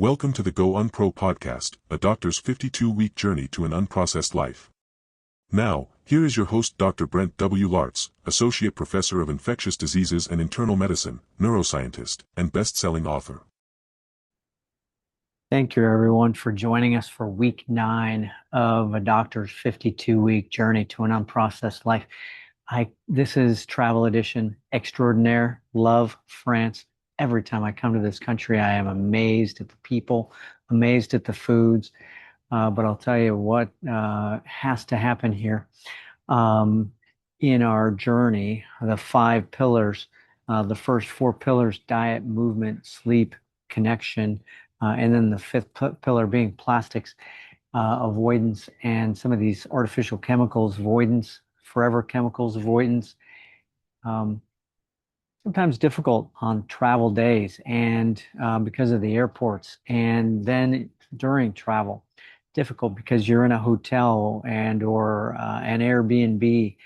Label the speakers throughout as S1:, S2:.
S1: Welcome to the Go Unpro podcast, a doctor's 52-week journey to an unprocessed life. Now, here is your host Dr. Brent W. Laartz, Associate Professor of Infectious Diseases and Internal Medicine, neuroscientist, and best-selling author.
S2: Thank you, everyone, for joining us for week 9 of a doctor's 52-week journey to an unprocessed life. This is travel edition extraordinaire. Love France. Every time I come to this country, I am amazed at the people, amazed at the foods. But I'll tell you what has to happen here. In our journey, the 5 pillars, the first 4 pillars, diet, movement, sleep, connection, and then the 5th pillar being plastics avoidance and some of these artificial chemicals avoidance, forever chemicals avoidance. Sometimes difficult on travel days and because of the airports, and then during travel difficult because you're in a hotel and or an Airbnb.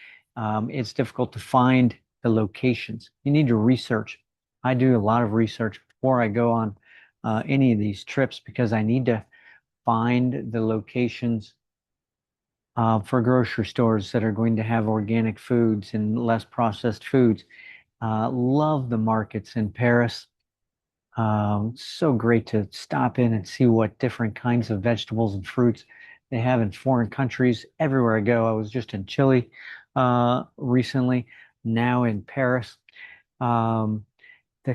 S2: It's difficult to find the locations. You need to research. I do a lot of research before I go on any of these trips because I need to find the locations for grocery stores that are going to have organic foods and less processed foods. Love the markets in Paris. So great to stop in and see what different kinds of vegetables and fruits they have in foreign countries. Everywhere I go, I was just in Chile recently, now in Paris. The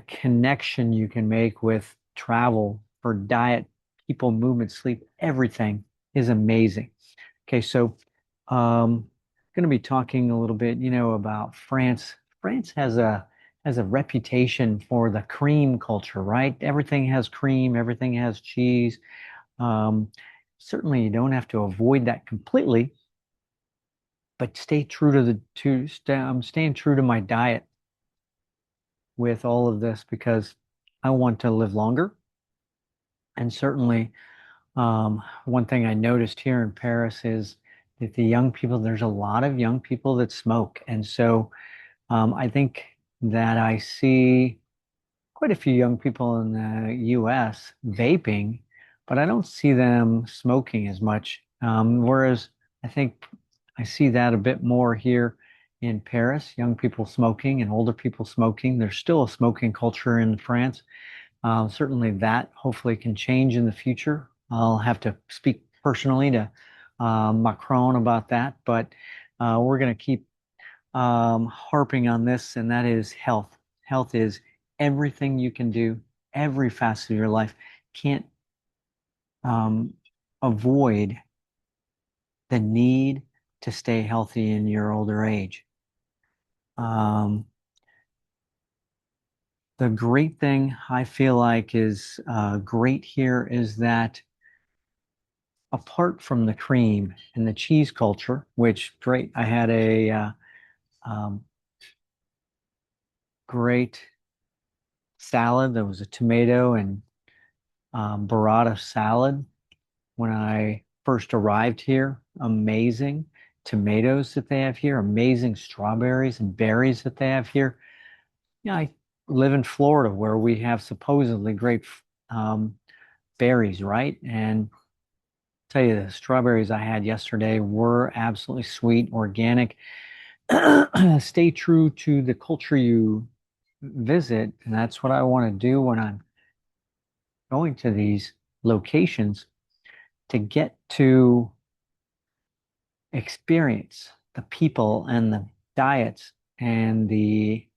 S2: connection you can make with travel for diet, people, movement, sleep, everything is amazing. Okay, so going to be talking a little bit, about France. France has a reputation for the cream culture, right? Everything has cream, everything has cheese. Certainly, you don't have to avoid that completely, but stay true to I'm staying true to my diet with all of this because I want to live longer. And certainly, one thing I noticed here in Paris is that there's a lot of young people that smoke. And so I think that I see quite a few young people in the US vaping, but I don't see them smoking as much. Whereas I think I see that a bit more here in Paris, young people smoking and older people smoking. There's still a smoking culture in France. Certainly that hopefully can change in the future. I'll have to speak personally to Macron about that, but we're going to keep harping on this, and that is health. Health is everything you can do, every facet of your life. Can't avoid the need to stay healthy in your older age. The great thing I feel like is great here is that apart from the cream and the cheese culture, which great, I had a great salad. There was a tomato and burrata salad when I first arrived here. Amazing tomatoes that they have here, amazing strawberries and berries that they have here. Yeah, I live in Florida where we have supposedly great berries, right? And I'll tell you, the strawberries I had yesterday were absolutely sweet, organic. Stay true to the culture you visit, and that's what I want to do when I'm going to these locations, to get to experience the people and the diets and the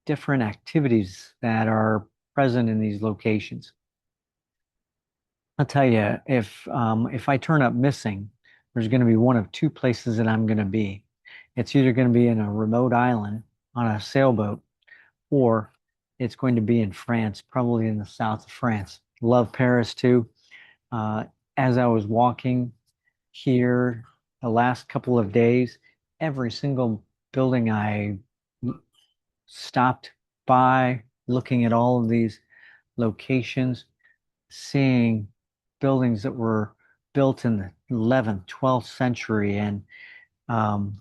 S2: different activities that are present in these locations. I'll tell you, if I turn up missing, there's going to be one of 2 places that I'm going to be. It's either going to be in a remote island on a sailboat, or it's going to be in France, probably in the south of France. Love Paris too. As I was walking here the last couple of days, every single building I stopped by, looking at all of these locations, seeing buildings that were built in the 11th, 12th century, and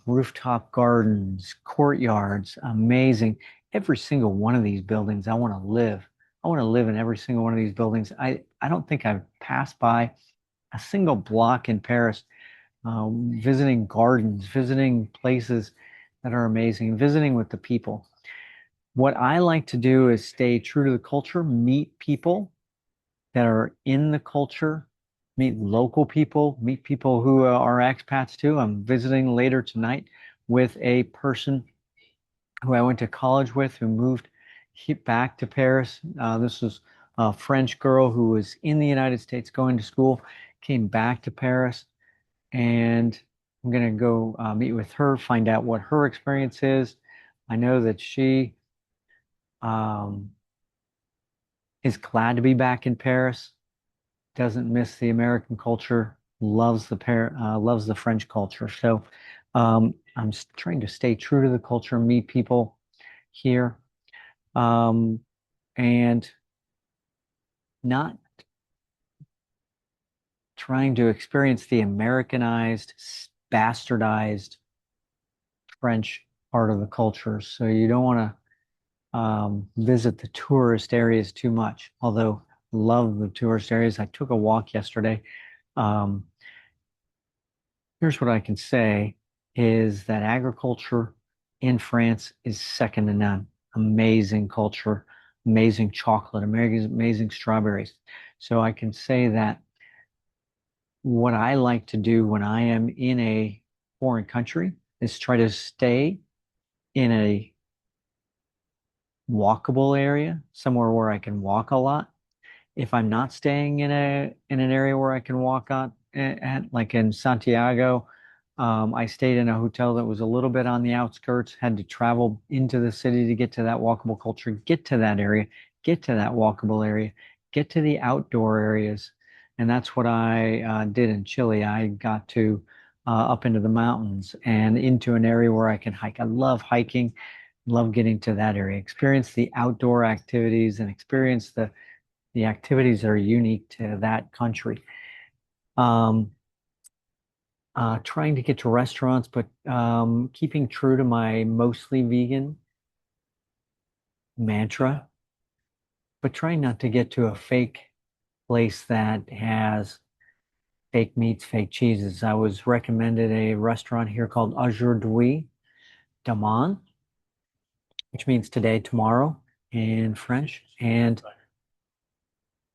S2: rooftop gardens, courtyards, amazing. Every single one of these buildings, I want to live I want to live in every single one of these buildings. I don't think I've passed by a single block in Paris, visiting gardens, visiting places that are amazing, visiting with the people. What I like to do is stay true to the culture, meet people that are in the culture, meet local people, meet people who are expats too. I'm visiting later tonight with a person who I went to college with who moved back to Paris. This was a French girl who was in the United States going to school, came back to Paris, and I'm going to go meet with her, find out what her experience is. I know that she um, is glad to be back in Paris, doesn't miss the American culture, loves the French culture. So I'm trying to stay true to the culture, meet people here, um, and not trying to experience the Americanized, bastardized French part of the culture. So you don't want to visit the tourist areas too much. Although love the tourist areas. I took a walk yesterday. Um, Here's what I can say is that agriculture in France is second to none. Amazing culture, amazing chocolate, amazing strawberries. So I can say that what I like to do when I am in a foreign country is try to stay in a walkable area, somewhere where I can walk a lot. If I'm not staying in an area where I can walk on at like in Santiago, I stayed in a hotel that was a little bit on the outskirts, had to travel into the city to get to that walkable culture, get to that area, get to that walkable area, get to the outdoor areas. And that's what I did in Chile. I got to up into the mountains and into an area where I can hike. I love hiking, love getting to that area, experience the outdoor activities and experience the activities that are unique to that country. Um, Trying to get to restaurants, but keeping true to my mostly vegan mantra, but trying not to get to a fake place that has fake meats, fake cheeses. I was recommended a restaurant here called Aujourd'hui Demain, which means today, tomorrow in French. And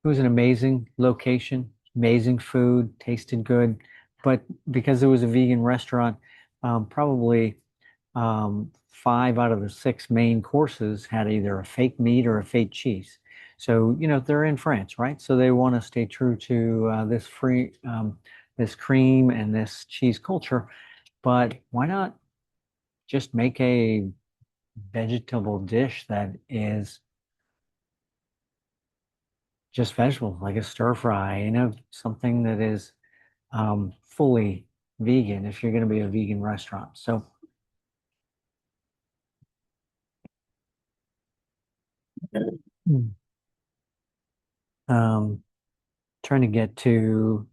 S2: it was an amazing location, amazing food, tasted good. But because it was a vegan restaurant, probably 5 out of the 6 main courses had either a fake meat or a fake cheese. So, they're in France, right? So they want to stay true to this cream and this cheese culture. But why not just make a vegetable dish that is just vegetables, like a stir fry, something that is fully vegan if you're going to be a vegan restaurant. So, um, trying to get to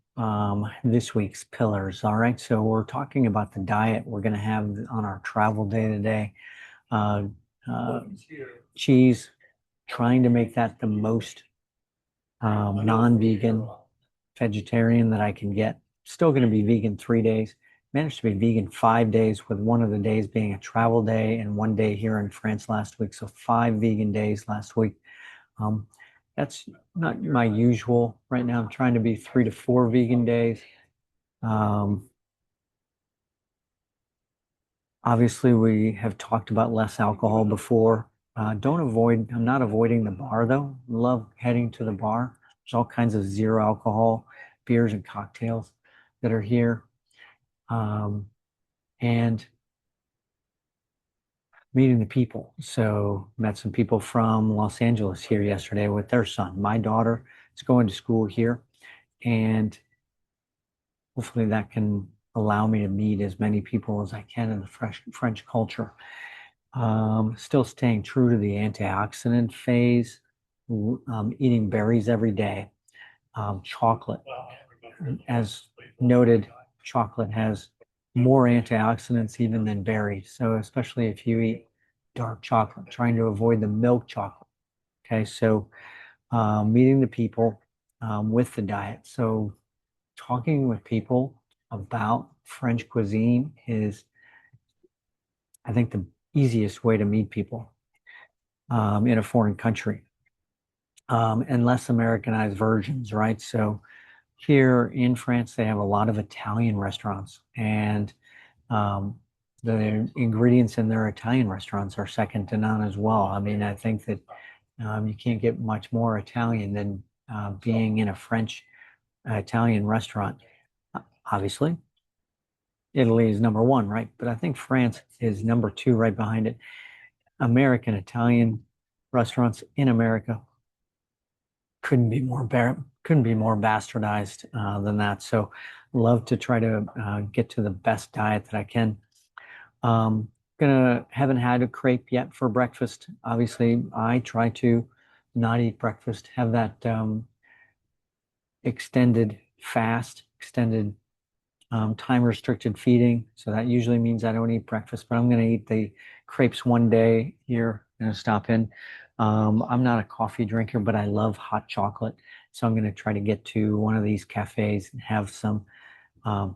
S2: this week's pillars. All right. So, we're talking about the diet we're going to have on our travel day today. Uh, uh, Cheese, trying to make that the most non-vegan vegetarian that I can get. Still going to be vegan 3 days. Managed to be vegan 5 days, with one of the days being a travel day and one day here in France last week. So 5 vegan days last week. Um, that's not my usual. Right now, I'm trying to be 3 to 4 vegan days. Um, Obviously, we have talked about less alcohol before. I'm not avoiding the bar though. Love heading to the bar. There's all kinds of zero alcohol beers and cocktails that are here. Um, and meeting the people. So met some people from Los Angeles here yesterday with their son. My daughter is going to school here, and hopefully that can allow me to meet as many people as I can in the French culture. Still staying true to the antioxidant phase, eating berries every day. Chocolate, as noted, chocolate has more antioxidants even than berries. So especially if you eat dark chocolate, trying to avoid the milk chocolate. Okay, so meeting the people with the diet. So talking with people about French cuisine is, I think, the easiest way to meet people in a foreign country, and less Americanized versions, right? So here in France, they have a lot of Italian restaurants, and um, the ingredients in their Italian restaurants are second to none as well. I mean, I think that you can't get much more Italian than being in a French Italian restaurant. Obviously, Italy is number one, right? But I think France is number two right behind it. American Italian restaurants in America couldn't be more bastardized than that. So love to try to get to the best diet that I can. Gonna haven't had a crepe yet for breakfast. Obviously, I try to not eat breakfast, have that extended fast, extended time restricted feeding. So that usually means I don't eat breakfast, but I'm going to eat the crepes one day here. I'm going to stop in. I'm not a coffee drinker, but I love hot chocolate. So I'm going to try to get to one of these cafes and have some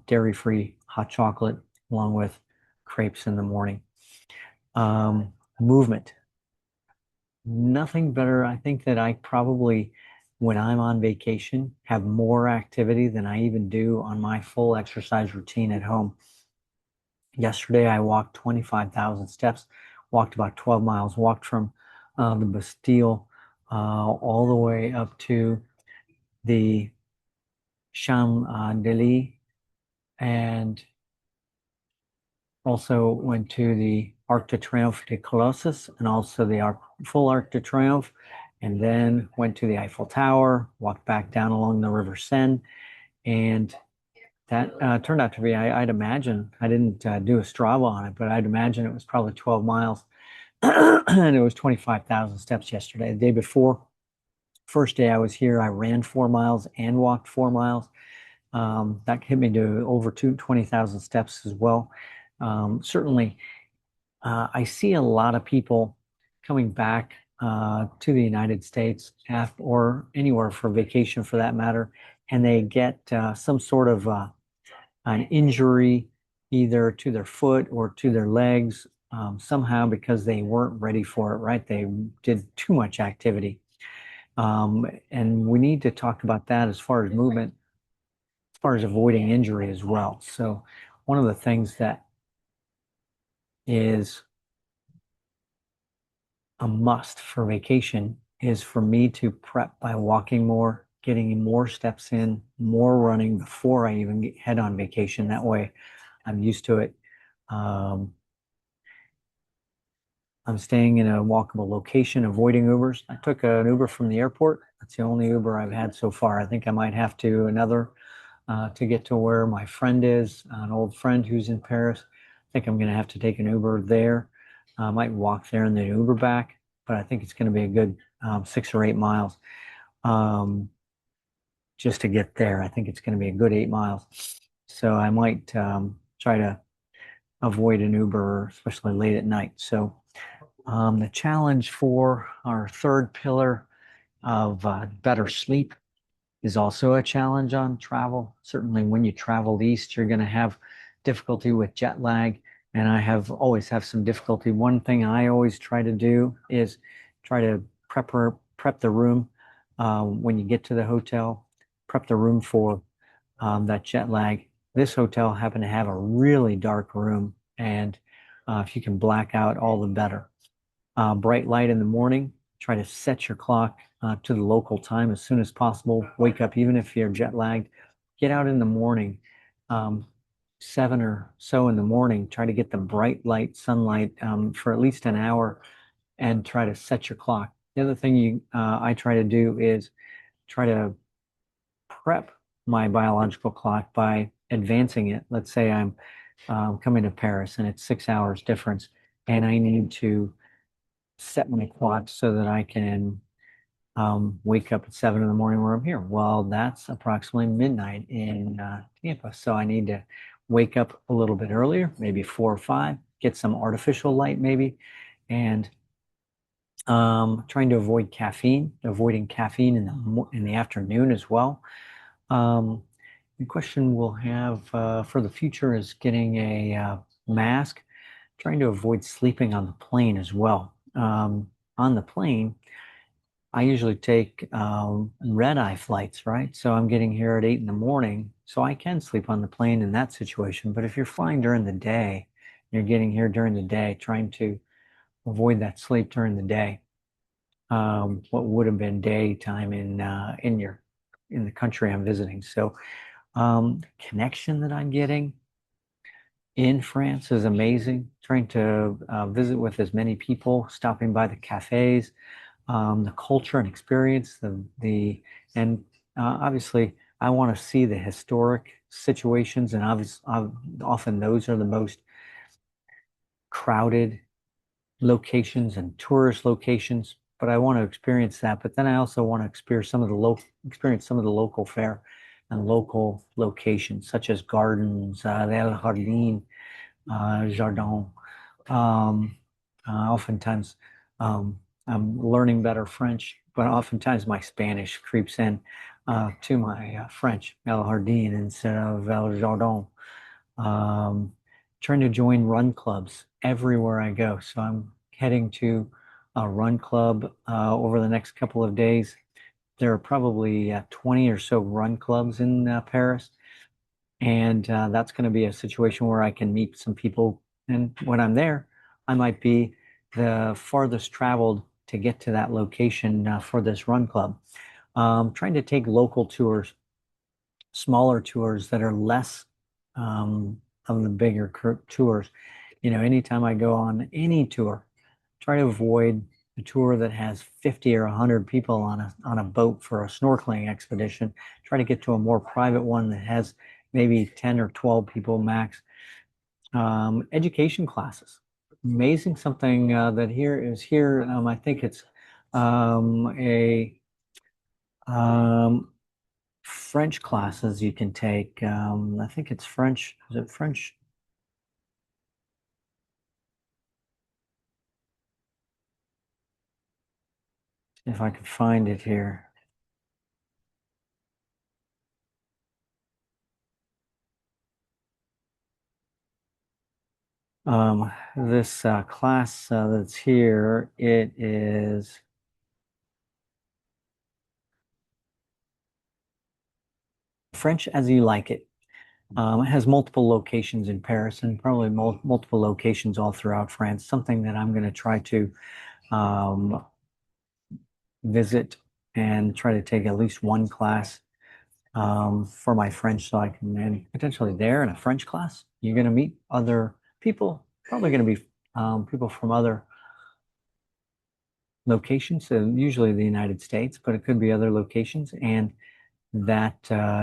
S2: dairy-free hot chocolate along with crepes in the morning. Movement. Nothing better. I think that I probably, when I'm on vacation, have more activity than I even do on my full exercise routine at home. Yesterday, I walked 25,000 steps, walked about 12 miles, walked from the Bastille all the way up to the Champs-Élysées, and also went to the Arc de Triomphe de Colossus and also the full Arc de Triomphe, and then went to the Eiffel Tower, walked back down along the River Seine, and that turned out to be, I'd imagine, I didn't do a Strava on it, but I'd imagine it was probably 12 miles. And it was 25,000 steps yesterday. The day before, first day I was here, I ran 4 miles and walked 4 miles. That hit me to over 20,000 steps as well. Certainly, I see a lot of people coming back to the United States or anywhere for vacation for that matter, and they get some sort of an injury either to their foot or to their legs somehow because they weren't ready for it, right? They did too much activity. And we need to talk about that as far as movement, as far as avoiding injury as well. So one of the things that is a must for vacation is for me to prep by walking more, getting more steps in, more running before I even head on vacation. That way I'm used to it. I'm staying in a walkable location, avoiding Ubers. I took an Uber from the airport. That's the only Uber I've had so far. I think I might have to another to get to where my friend is, an old friend who's in Paris. I think I'm going to have to take an Uber there. I might walk there and then Uber back, but I think it's going to be a good 6 or 8 miles just to get there. I think it's going to be a good 8 miles. So I might try to avoid an Uber, especially late at night. So the challenge for our third pillar of better sleep is also a challenge on travel. Certainly when you travel east, you're going to have difficulty with jet lag. And I always have some difficulty. One thing I always try to do is try to prep the room when you get to the hotel, prep the room for that jet lag. This hotel happened to have a really dark room, and if you can black out, all the better. Bright light in the morning, try to set your clock to the local time as soon as possible. Wake up, even if you're jet lagged, get out in the morning, 7 or so in the morning, try to get the bright light sunlight for at least an hour and try to set your clock. The other thing I try to do is try to prep my biological clock by advancing it. Let's say I'm coming to Paris and it's 6 hours difference, and I need to set my clock so that I can wake up at 7 in the morning where I'm here. Well, that's approximately midnight in Tampa. So I need to wake up a little bit earlier, maybe 4 or 5, get some artificial light maybe, and Trying to avoid caffeine, avoiding caffeine in the afternoon as well. Um, the question we'll have for the future is getting a mask, trying to avoid sleeping on the plane as well. On the plane, I usually take red-eye flights, right? So I'm getting here at 8 in the morning, so I can sleep on the plane in that situation. But if you're flying during the day, you're getting here during the day, trying to avoid that sleep during the day. What would have been daytime in the country I'm visiting. So connection that I'm getting in France is amazing. Trying to visit with as many people, stopping by the cafes, the culture and experience, the and obviously I want to see the historic situations, and obviously often those are the most crowded locations and tourist locations. But I want to experience that. But then I also want to experience some of the local fare and local locations, such as gardens, El Jardín, Jardin. Um, Oftentimes, I'm learning better French, but oftentimes my Spanish creeps in to my French, El Jardín instead of El Jardin. Um, Trying to join run clubs everywhere I go. So I'm heading to a run club over the next couple of days. There are probably 20 or so run clubs in Paris. And that's going to be a situation where I can meet some people. And when I'm there, I might be the farthest traveled to get to that location for this run club. Trying to take local tours, smaller tours that are less of the bigger tours. You know, anytime I go on any tour, try to avoid a tour that has 50 or 100 people on a boat for a snorkeling expedition. Try to get to a more private one that has maybe 10 or 12 people max. Education classes. Amazing something that here is here. I think it's a French classes you can take. I think it's French. Is it French? If I could find it here. This class that's here, it is French as you like it. It has multiple locations in Paris and probably multiple locations all throughout France. Something that I'm going to try to um, visit and try to take at least one class for my French so I can, and potentially there in a French class, you're going to meet other people, probably going to be people from other locations, so usually the United States, but it could be other locations. And that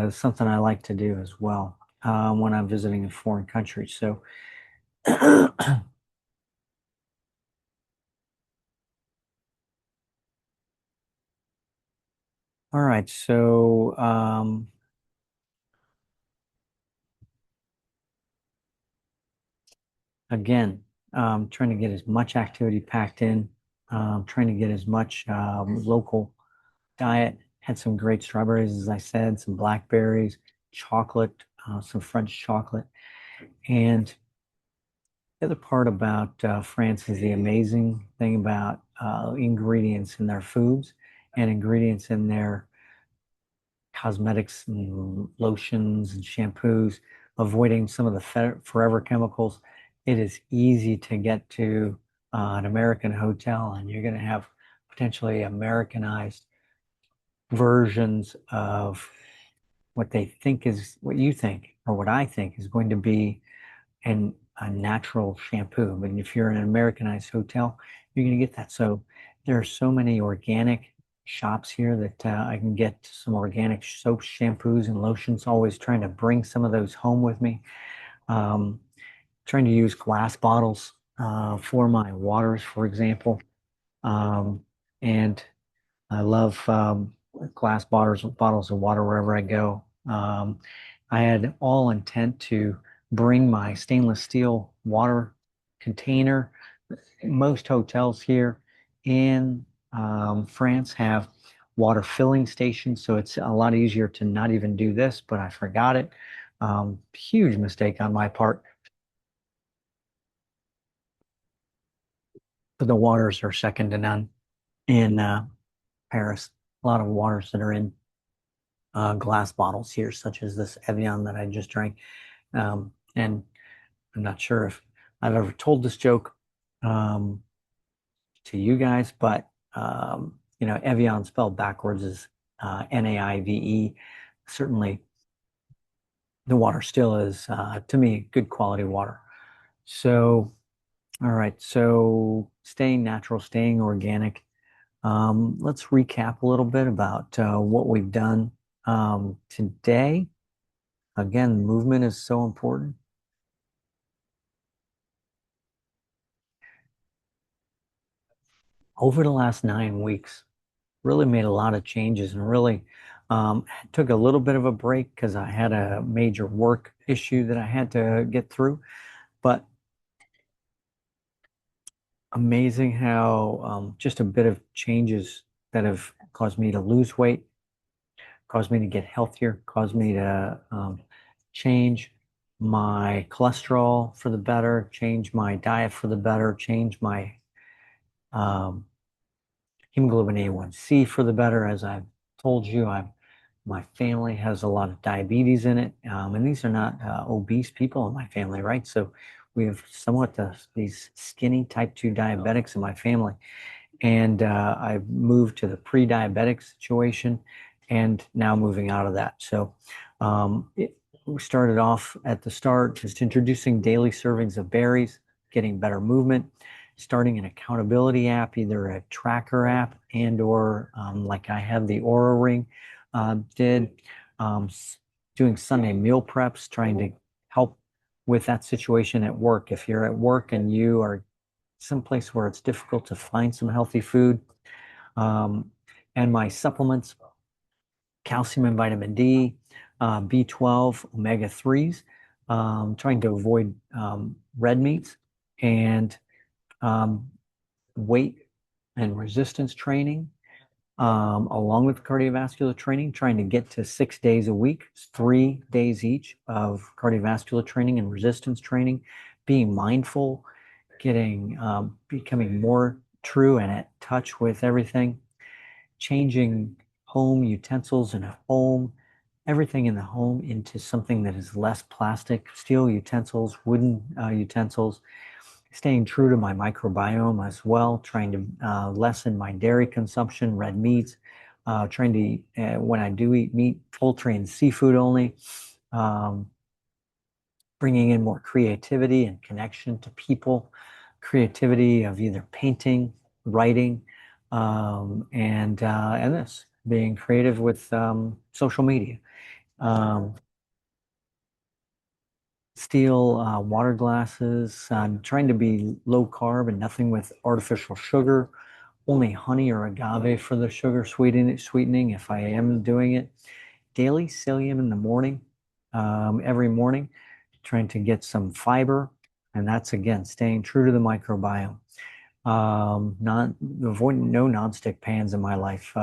S2: is something I like to do as well when I'm visiting a foreign country. So, all right. So, again, trying to get as much activity packed in, trying to get as much local diet. Had some great strawberries, as I said, some blackberries, chocolate, some French chocolate. And the other part about France is the amazing thing about ingredients in their foods and ingredients in their cosmetics and lotions and shampoos, avoiding some of the forever chemicals. It is easy to get to an American hotel, and you're going to have potentially Americanized versions of what you think or what I think is going to be a natural shampoo. But if you're in an Americanized hotel, you're going to get that. So there are so many organic shops here that I can get some organic soaps, shampoos, and lotions. Always trying to bring some of those home with me. Um, Trying to use glass bottles for my waters, for example. Um, and I love glass bottles of water wherever I go. I had all intent to bring my stainless steel water container. Most hotels here, in France have water filling stations, so it's a lot easier to not even do this, but I forgot it. Huge mistake on my part. But the waters are second to none in Paris. A lot of waters that are in glass bottles here, such as this Evian that I just drank. And I'm not sure if I've ever told this joke um, to you guys, but Evian spelled backwards is Naive. Certainly, the water still is, to me, good quality water. So, all right. So, staying natural, staying organic. Let's recap a little bit about what we've done today. Again, movement is so important. Over the last 9 weeks, really made a lot of changes and really took a little bit of a break because I had a major work issue that I had to get through. But amazing how just a bit of changes that have caused me to lose weight, caused me to get healthier, caused me to change my cholesterol for the better, change my diet for the better, change my um, hemoglobin A1C for the better. As I've told you, my family has a lot of diabetes in it, and these are not obese people in my family, right? So we have somewhat these skinny type 2 diabetics in my family. And I've moved to the pre-diabetic situation and now moving out of that. So we started off at the start just introducing daily servings of berries, getting better movement, starting an accountability app, either a tracker app and or like I have the Aura Ring did, um, doing Sunday meal preps, trying to help with that situation at work. If you're at work and you are someplace where it's difficult to find some healthy food. Um, and my supplements, calcium and vitamin D, B12, omega 3s, trying to avoid red meats, and um, weight and resistance training, along with cardiovascular training, trying to get to 6 days a week, 3 days each of cardiovascular training and resistance training, being mindful, becoming more true and at touch with everything, changing home utensils in a home, everything in the home into something that is less plastic, steel utensils, wooden utensils, staying true to my microbiome as well, trying to lessen my dairy consumption, red meats, trying to eat, when I do eat meat, poultry and seafood only, um, bringing in more creativity and connection to people, creativity of either painting, writing, and this being creative with social media. Um, Steel water glasses. I'm trying to be low carb and nothing with artificial sugar. Only honey or agave for the sugar sweetening if I am doing it. Daily psyllium in the morning, every morning, trying to get some fiber. And that's again staying true to the microbiome. Not avoiding no nonstick pans in my life.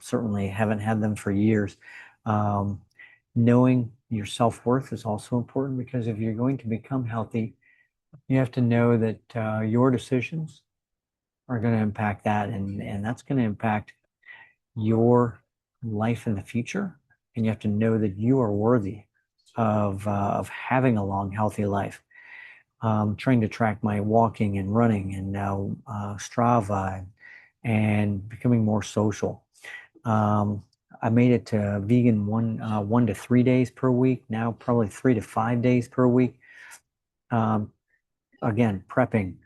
S2: Certainly haven't had them for years. Um, Knowing your self-worth is also important because if you're going to become healthy, you have to know that your decisions are going to impact that, and that's going to impact your life in the future. And you have to know that you are worthy of having a long, healthy life. Trying to track my walking and running and now Strava and becoming more social. Um, I made it to vegan 1 to 3 days per week. Now probably 3 to 5 days per week. Um, Again, prepping,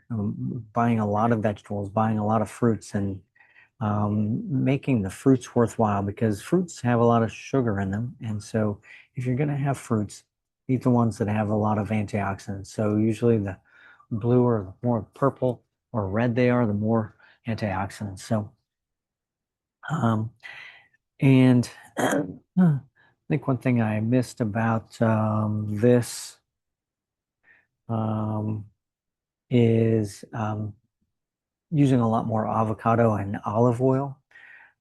S2: buying a lot of vegetables, buying a lot of fruits, and making the fruits worthwhile because fruits have a lot of sugar in them. And so if you're going to have fruits, eat the ones that have a lot of antioxidants. So usually the blue or the more purple or red they are, the more antioxidants. So, um, and I think one thing I missed about this is using a lot more avocado and olive oil.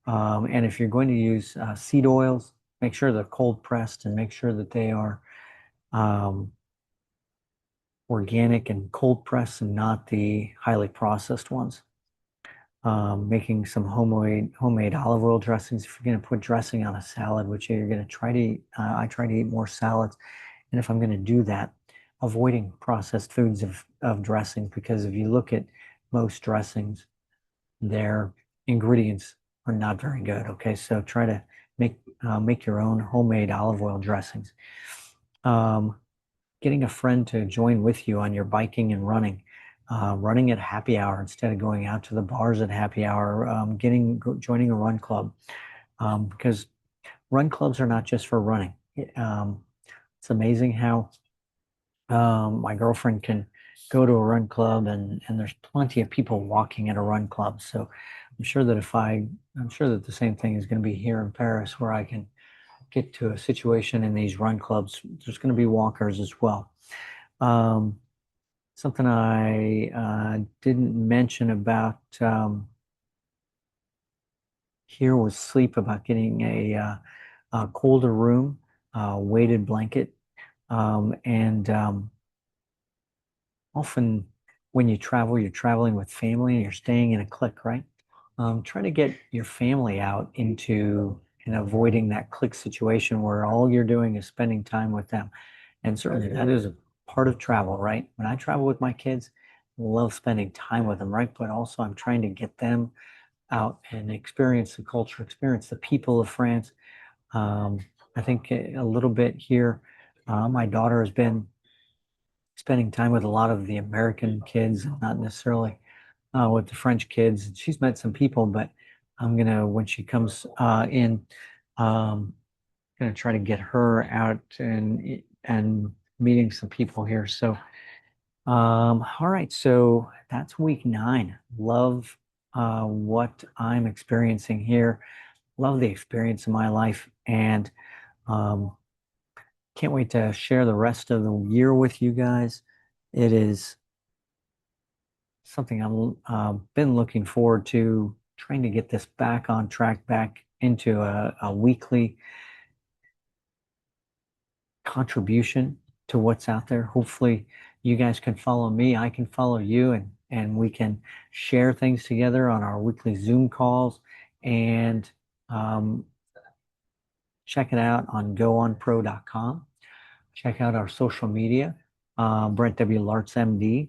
S2: And if you're going to use seed oils, make sure they're cold pressed and make sure that they are um, organic and cold pressed and not the highly processed ones. Making some homemade olive oil dressings. If you're going to put dressing on a salad, which you're going to try to eat, I try to eat more salads. And if I'm going to do that, avoiding processed foods of dressing, because if you look at most dressings, their ingredients are not very good. Okay, so try to make your own homemade olive oil dressings. Um, Getting a friend to join with you on your biking and running, running at happy hour instead of going out to the bars at happy hour, joining a run club, because run clubs are not just for running. It's amazing how my girlfriend can go to a run club and there's plenty of people walking at a run club. So I'm sure that the same thing is going to be here in Paris where I can get to a situation in these run clubs. There's going to be walkers as well. Something I didn't mention about here was sleep, about getting a colder room, weighted blanket, and often when you travel, you're traveling with family and you're staying in a clique, right? Try to get your family out into and avoiding that clique situation where all you're doing is spending time with them. And certainly that is a part of travel, right? When I travel with my kids, I love spending time with them, right? But also I'm trying to get them out and experience the culture, experience the people of France. Um, I think a little bit here, my daughter has been spending time with a lot of the American kids, not necessarily with the French kids. She's met some people, but I'm gonna, when she comes in, um, gonna try to get her out and meeting some people here. So, all right, so that's week 9. Love what I'm experiencing here. Love the experience of my life, and um, can't wait to share the rest of the year with you guys. It is something I've been looking forward to, trying to get this back on track, back into a weekly contribution to what's out there. Hopefully, you guys can follow me, I can follow you, and we can share things together on our weekly Zoom calls and um, check it out on goonpro.com. Check out our social media, Brent W. Laartz, MD.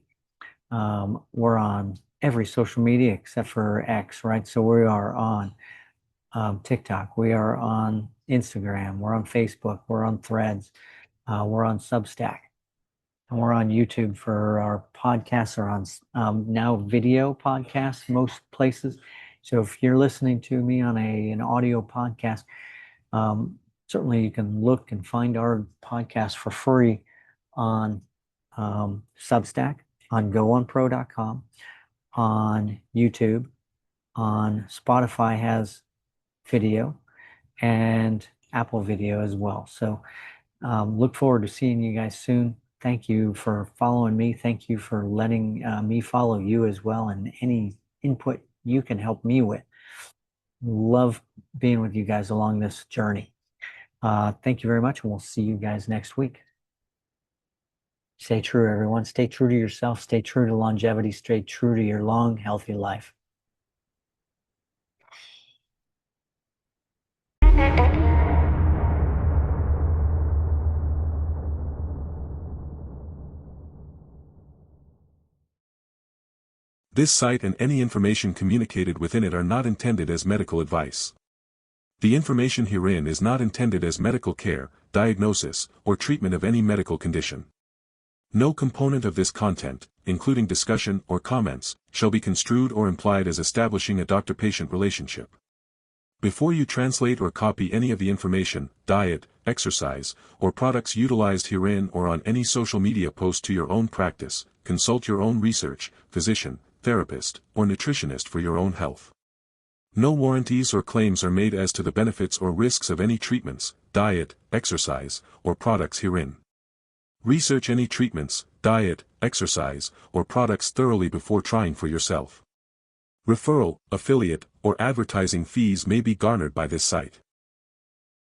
S2: We're on every social media except for X, right? So we are on TikTok, we are on Instagram, we're on Facebook, we're on Threads, we're on Substack, and we're on YouTube for our podcasts are on now video podcasts most places. So if you're listening to me on an audio podcast, um, certainly you can look and find our podcast for free on Substack, on goonpro.com, on YouTube, on Spotify has video, and Apple Video as well. So look forward to seeing you guys soon. Thank you for following me. Thank you for letting me follow you as well, and any input you can help me with. Love being with you guys along this journey. Thank you very much, and we'll see you guys next week. Stay true, everyone. Stay true to yourself. Stay true to longevity. Stay true to your long, healthy life.
S1: This site and any information communicated within it are not intended as medical advice. The information herein is not intended as medical care, diagnosis, or treatment of any medical condition. No component of this content, including discussion or comments, shall be construed or implied as establishing a doctor-patient relationship. Before you translate or copy any of the information, diet, exercise, or products utilized herein or on any social media post to your own practice, consult your own research, physician, therapist, or nutritionist for your own health. No warranties or claims are made as to the benefits or risks of any treatments, diet, exercise, or products herein. Research any treatments, diet, exercise, or products thoroughly before trying for yourself. Referral, affiliate, or advertising fees may be garnered by this site.